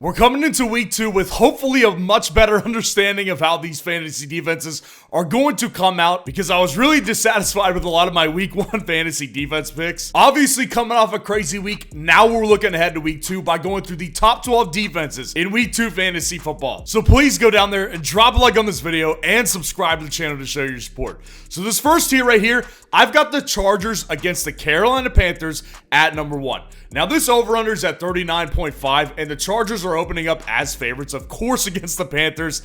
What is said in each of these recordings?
We're coming into week 2 with hopefully a much better understanding of how these fantasy defenses are going to come out, because I was really dissatisfied with a lot of my week 1 fantasy defense picks. Obviously, coming off a crazy week, now we're looking ahead to week 2 by going through the top 12 defenses in week 2 fantasy football. So please go down there and drop a like on this video and subscribe to the channel to show your support. So this first tier right here, I've got the Chargers against the Carolina Panthers at number 1. Now this over-under is at 39.5, and the Chargers are opening up as favorites, of course, against the Panthers.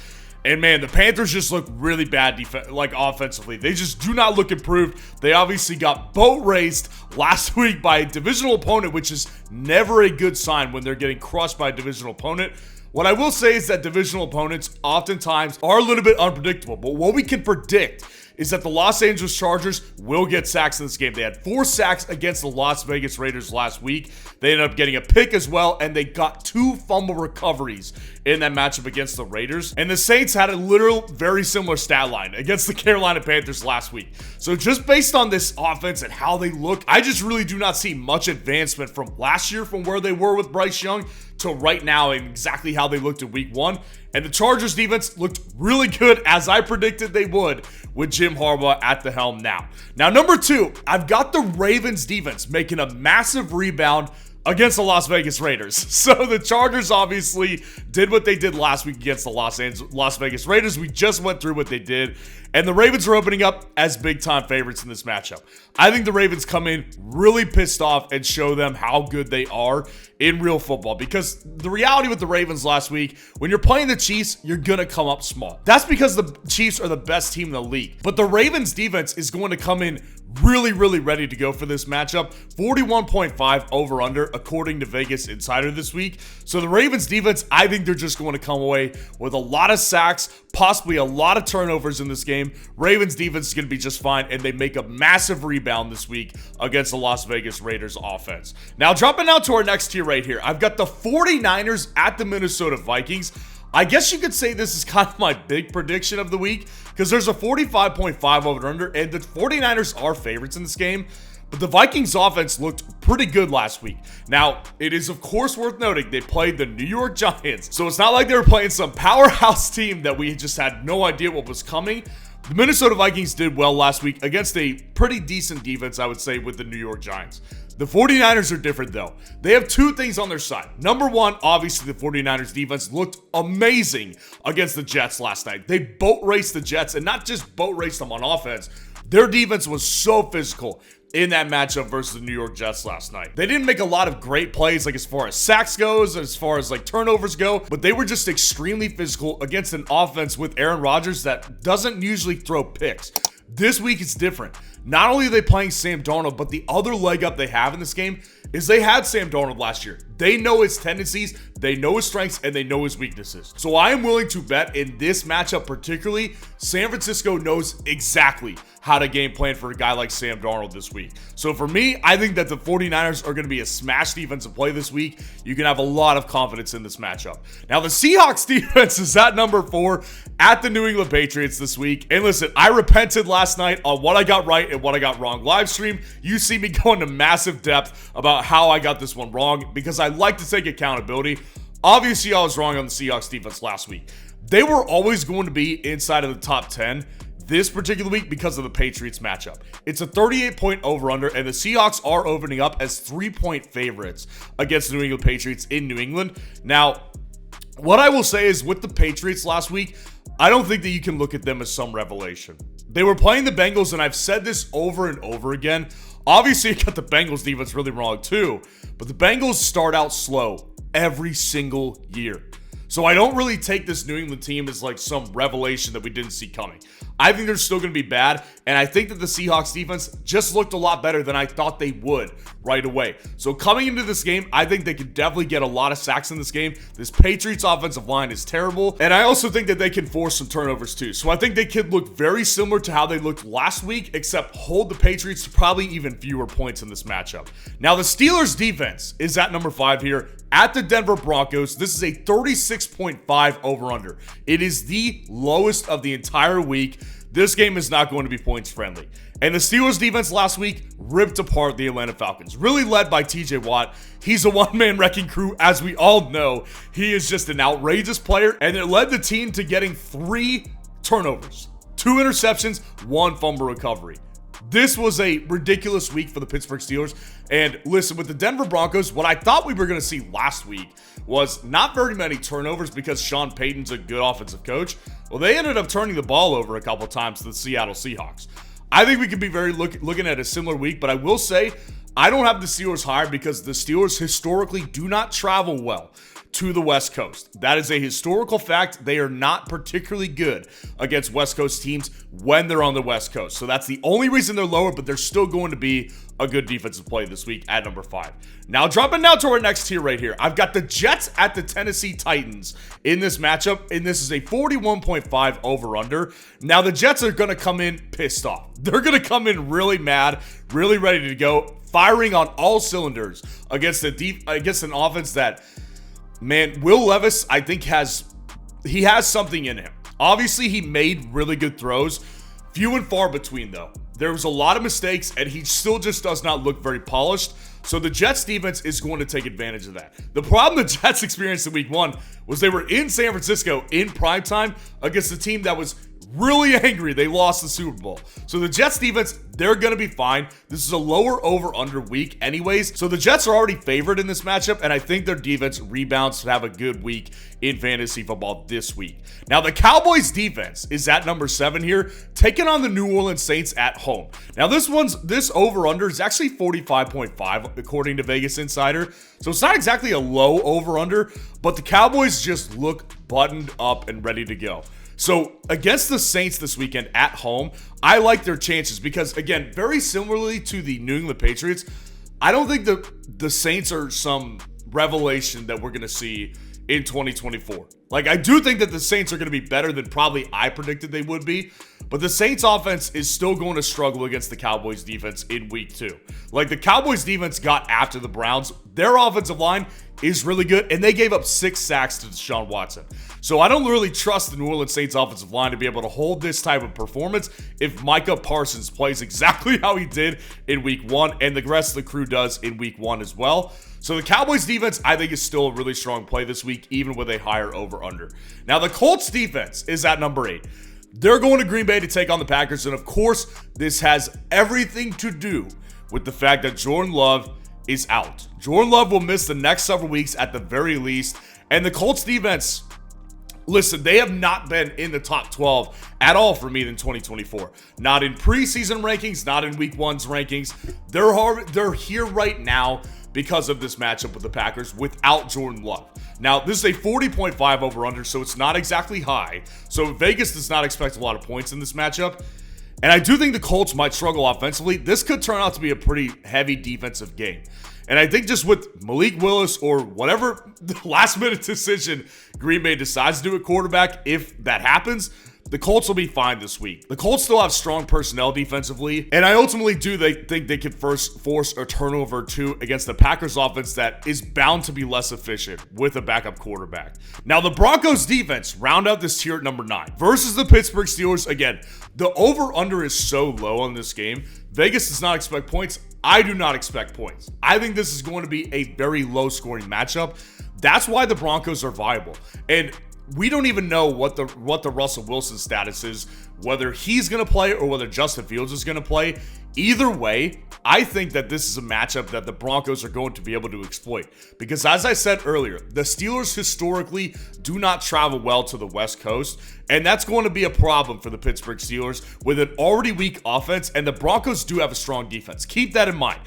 And man, the Panthers just look really bad offensively. They just do not look improved. They obviously got boat raced last week by a divisional opponent, which is never a good sign when they're getting crushed by a divisional opponent. What I will say is that divisional opponents oftentimes are a little bit unpredictable, but what we can predict is that the Los Angeles Chargers will get sacks in this game. They had 4 sacks against the Las Vegas Raiders last week. They ended up getting a pick as well, and they got 2 fumble recoveries in that matchup against the Raiders. And the Saints had a literal very similar stat line against the Carolina Panthers last week. So just based on this offense and how they look, I just really do not see much advancement from last year, from where they were with Bryce Young to right now, and exactly how they looked in week 1. And the Chargers defense looked really good, as I predicted they would, with Jim Harbaugh at the helm now. Now, number 2, I've got the Ravens defense making a massive rebound against the Las Vegas Raiders. So the Chargers obviously did what they did last week against the Las Vegas Raiders. We just went through what they did. And the Ravens are opening up as big-time favorites in this matchup. I think the Ravens come in really pissed off and show them how good they are in real football. Because the reality with the Ravens last week, when you're playing the Chiefs, you're going to come up small. That's because the Chiefs are the best team in the league. But the Ravens defense is going to come in really ready to go for this matchup. 41.5 over-under, according to Vegas Insider this week. So the Ravens defense, I think they're just going to come away with a lot of sacks, possibly a lot of turnovers in this game. Ravens defense is going to be just fine, and they make a massive rebound this week against the Las Vegas Raiders offense. Now, dropping down to our next tier right here, I've got the 49ers at the Minnesota Vikings. I guess you could say this is kind of my big prediction of the week, because there's a 45.5 over-under, and the 49ers are favorites in this game. But the Vikings offense looked pretty good last week. Now, it is of course worth noting they played the New York Giants. So it's not like they were playing some powerhouse team that we just had no idea what was coming. The Minnesota Vikings did well last week against a pretty decent defense, I would say, with the New York Giants. The 49ers are different though. They have 2 things on their side. Number 1, obviously the 49ers defense looked amazing against the Jets last night. They boat raced the Jets, and not just boat raced them on offense. Their defense was so physical in that matchup versus the New York Jets last night. They didn't make a lot of great plays, like as far as sacks goes, as far as like turnovers go, but they were just extremely physical against an offense with Aaron Rodgers that doesn't usually throw picks. This week it's different. Not only are they playing Sam Darnold, but the other leg up they have in this game is they had Sam Darnold last year. They know his tendencies, they know his strengths, and they know his weaknesses. So I am willing to bet in this matchup particularly, San Francisco knows exactly how to game plan for a guy like Sam Darnold this week. So for me, I think that the 49ers are going to be a smash defensive play this week. You can have a lot of confidence in this matchup. Now, the Seahawks defense is at number 4 at the New England Patriots this week. And listen, I repented last night on what I got right and what I got wrong. Live stream, you see me go into massive depth about how I got this one wrong, because I like to take accountability. Obviously, I was wrong on the Seahawks defense last week. They were always going to be inside of the top 10 this particular week because of the Patriots matchup. It's a 38-point over-under, and the Seahawks are opening up as 3-point favorites against the New England Patriots in New England. Now, what I will say is with the Patriots last week, I don't think that you can look at them as some revelation. They were playing the Bengals, and I've said this over and over again. Obviously, I got the Bengals defense really wrong too, but the Bengals start out slow every single year. So I don't really take this New England team as like some revelation that we didn't see coming. I think they're still going to be bad, and I think that the Seahawks defense just looked a lot better than I thought they would right away. So coming into this game, I think they could definitely get a lot of sacks in this game. This Patriots offensive line is terrible, and I also think that they can force some turnovers too. So I think they could look very similar to how they looked last week, except hold the Patriots to probably even fewer points in this matchup. Now, the Steelers defense is at number 5 here at the Denver Broncos. This is a 36.5 over-under. It is the lowest of the entire week. this game is not going to be points friendly. And the Steelers defense last week ripped apart the Atlanta Falcons, really led by TJ Watt. He's a one-man wrecking crew, as we all know. He is just an outrageous player, and it led the team to getting 3 turnovers, 2 interceptions, 1 fumble recovery. This was a ridiculous week for the Pittsburgh Steelers. And listen, with the Denver Broncos, what I thought we were going to see last week was not very many turnovers because Sean Payton's a good offensive coach. Well, they ended up turning the ball over a couple times to the Seattle Seahawks. I think we could be looking at a similar week, but I will say I don't have the Steelers higher because the Steelers historically do not travel well to the West Coast. That is a historical fact. They are not particularly good against West Coast teams when they're on the West Coast. So that's the only reason they're lower, but they're still going to be a good defensive play this week at number 5. Now, dropping down to our next tier right here, I've got the Jets at the Tennessee Titans in this matchup, and this is a 41.5 over-under. Now, the Jets are going to come in pissed off. They're going to come in really mad, really ready to go, firing on all cylinders against an offense that, man, Will Levis, I think has something in him. Obviously, he made really good throws. Few and far between, though. There was a lot of mistakes, and he still just does not look very polished. So the Jets defense is going to take advantage of that. The problem the Jets experienced in week 1 was they were in San Francisco in primetime against a team that was really angry they lost the Super Bowl. So the Jets defense, they're going to be fine. This is a lower over-under week anyways. So the Jets are already favored in this matchup, and I think their defense rebounds to have a good week in fantasy football this week. Now, the Cowboys defense is at number 7 here, taking on the New Orleans Saints at home. Now, this over-under is actually 45.5 according to Vegas Insider. So it's not exactly a low over-under, but the Cowboys just look buttoned up and ready to go. So against the Saints this weekend at home, I like their chances because, again, very similarly to the New England Patriots, I don't think the Saints are some revelation that we're going to see in 2024. Like, I do think that the Saints are going to be better than probably I predicted they would be, but the Saints offense is still going to struggle against the Cowboys defense in week 2. Like, the Cowboys defense got after the Browns. Their offensive line is really good, and they gave up 6 sacks to Deshaun Watson. So I don't really trust the New Orleans Saints offensive line to be able to hold this type of performance if Micah Parsons plays exactly how he did in week 1, and the rest of the crew does in week 1 as well. So the Cowboys defense, I think, is still a really strong play this week, even with a higher over-under. Now, the Colts defense is at number 8. They're going to Green Bay to take on the Packers, and of course, this has everything to do with the fact that Jordan Love is out. Jordan Love will miss the next several weeks at the very least, and the Colts defense, listen, they have not been in the top 12 at all for me in 2024. Not in preseason rankings, not in week 1's rankings. They're here right now because of this matchup with the Packers without Jordan Love. Now, this is a 40.5 over-under, so it's not exactly high. So Vegas does not expect a lot of points in this matchup. And I do think the Colts might struggle offensively. This could turn out to be a pretty heavy defensive game. And I think just with Malik Willis or whatever last-minute decision Green Bay decides to do at quarterback, if that happens, the Colts will be fine this week. The Colts still have strong personnel defensively, and I ultimately think they could first force a turnover or 2 against the Packers offense that is bound to be less efficient with a backup quarterback. Now, the Broncos defense round out this tier at number 9 versus the Pittsburgh Steelers. Again, the over-under is so low on this game. Vegas does not expect points. I do not expect points. I think this is going to be a very low-scoring matchup. That's why the Broncos are viable. And we don't even know what the Russell Wilson status is, whether he's going to play or whether Justin Fields is going to play. Either way, I think that this is a matchup that the Broncos are going to be able to exploit. Because as I said earlier, the Steelers historically do not travel well to the West Coast, and that's going to be a problem for the Pittsburgh Steelers with an already weak offense, and the Broncos do have a strong defense. Keep that in mind.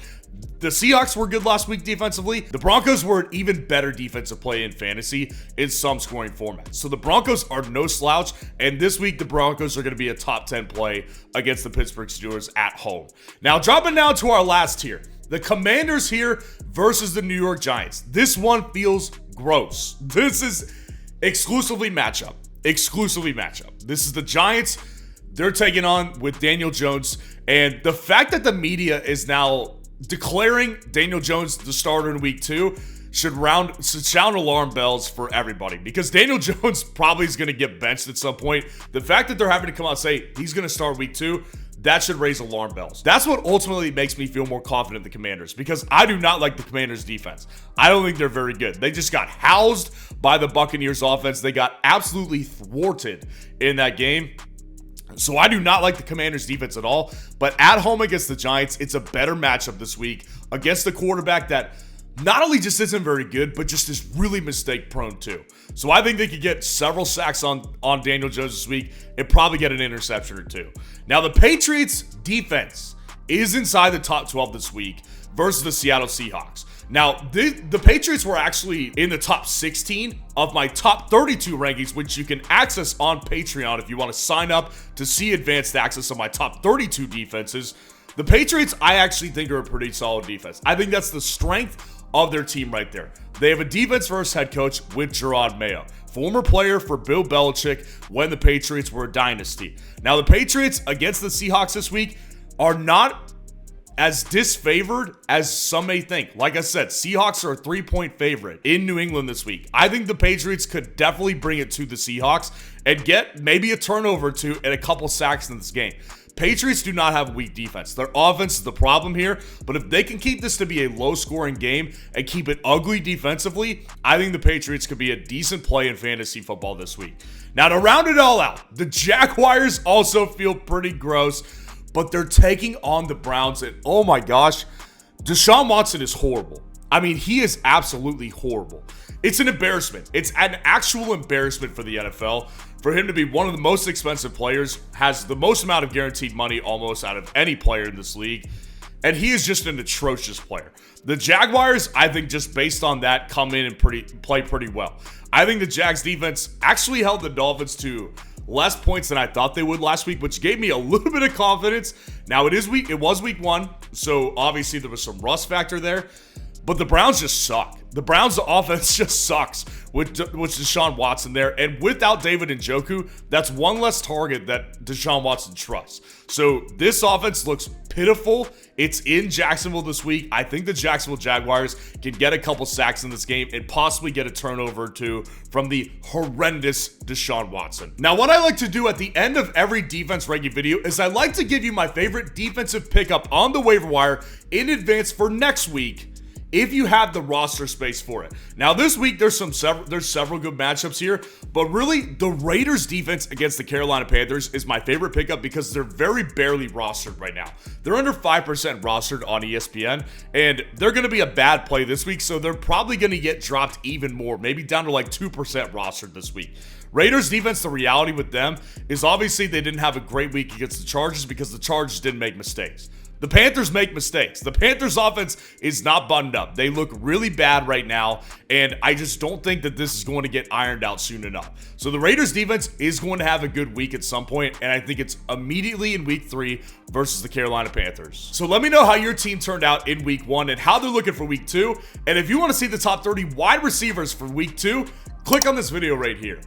The Seahawks were good last week defensively. The Broncos were an even better defensive play in fantasy in some scoring formats. So the Broncos are no slouch, and this week the Broncos are going to be a top 10 play against the Pittsburgh Steelers at home. Now, dropping down to our last tier, the Commanders here versus the New York Giants. This one feels gross. This is exclusively matchup. This is the Giants. They're taking on with Daniel Jones, and the fact that the media is now declaring Daniel Jones the starter in week 2 should sound alarm bells for everybody, because Daniel Jones probably is going to get benched at some point. The fact that they're having to come out and say he's going to start week 2, that should raise alarm bells. That's what ultimately makes me feel more confident in the Commanders, because I do not like the Commanders defense. I don't think they're very good. They just got housed by the Buccaneers offense. They got absolutely thwarted in that game. So I do not like the Commanders defense at all, but at home against the Giants, it's a better matchup this week against the quarterback that not only just isn't very good, but just is really mistake prone too. So I think they could get several sacks on Daniel Jones this week and probably get an interception or 2. Now the Patriots defense is inside the top 12 this week versus the Seattle Seahawks. Now, the Patriots were actually in the top 16 of my top 32 rankings, which you can access on Patreon if you want to sign up to see advanced access of my top 32 defenses. The Patriots, I actually think, are a pretty solid defense. I think that's the strength of their team right there. They have a defense-first head coach with Gerard Mayo, former player for Bill Belichick when the Patriots were a dynasty. Now, the Patriots against the Seahawks this week are not as disfavored as some may think. Like I said, Seahawks are a 3-point favorite in New England this week. I think the Patriots could definitely bring it to the Seahawks and get maybe a turnover or 2 and a couple sacks in this game. Patriots do not have a weak defense. Their offense is the problem here, but if they can keep this to be a low-scoring game and keep it ugly defensively, I think the Patriots could be a decent play in fantasy football this week. Now, to round it all out, the Jaguars also feel pretty gross, but they're taking on the Browns, and oh my gosh, Deshaun Watson is horrible. I mean, he is absolutely horrible. It's an embarrassment. It's an actual embarrassment for the NFL. For him to be one of the most expensive players, has the most amount of guaranteed money almost out of any player in this league, and he is just an atrocious player. The Jaguars, I think, just based on that, come in and play pretty well. I think the Jags defense actually held the Dolphins to less points than I thought they would last week, which gave me a little bit of confidence. Now it was week 1, so obviously there was some rust factor there. But the Browns just suck. The Browns' offense just sucks with Deshaun Watson there. And without David Njoku, that's one less target that Deshaun Watson trusts. So this offense looks pitiful. It's in Jacksonville this week. I think the Jacksonville Jaguars can get a couple sacks in this game and possibly get a turnover or 2 from the horrendous Deshaun Watson. Now, what I like to do at the end of every defense ranking video is I like to give you my favorite defensive pickup on the waiver wire in advance for next week, if you have the roster space for it. Now this week there's several good matchups here, but really the Raiders defense against the Carolina Panthers is my favorite pickup because they're very barely rostered right now. They're under 5% rostered on ESPN, and they're going to be a bad play this week, so they're probably going to get dropped even more, maybe down to like 2% rostered this week. Raiders defense, the reality with them is obviously they didn't have a great week against the Chargers because the Chargers didn't make mistakes. The Panthers make mistakes. The Panthers offense is not buttoned up. They look really bad right now, and I just don't think that this is going to get ironed out soon enough. So the Raiders defense is going to have a good week at some point, and I think it's immediately in week 3 versus the Carolina Panthers. So let me know how your team turned out in week 1 and how they're looking for week 2. And if you want to see the top 30 wide receivers for week 2, click on this video right here.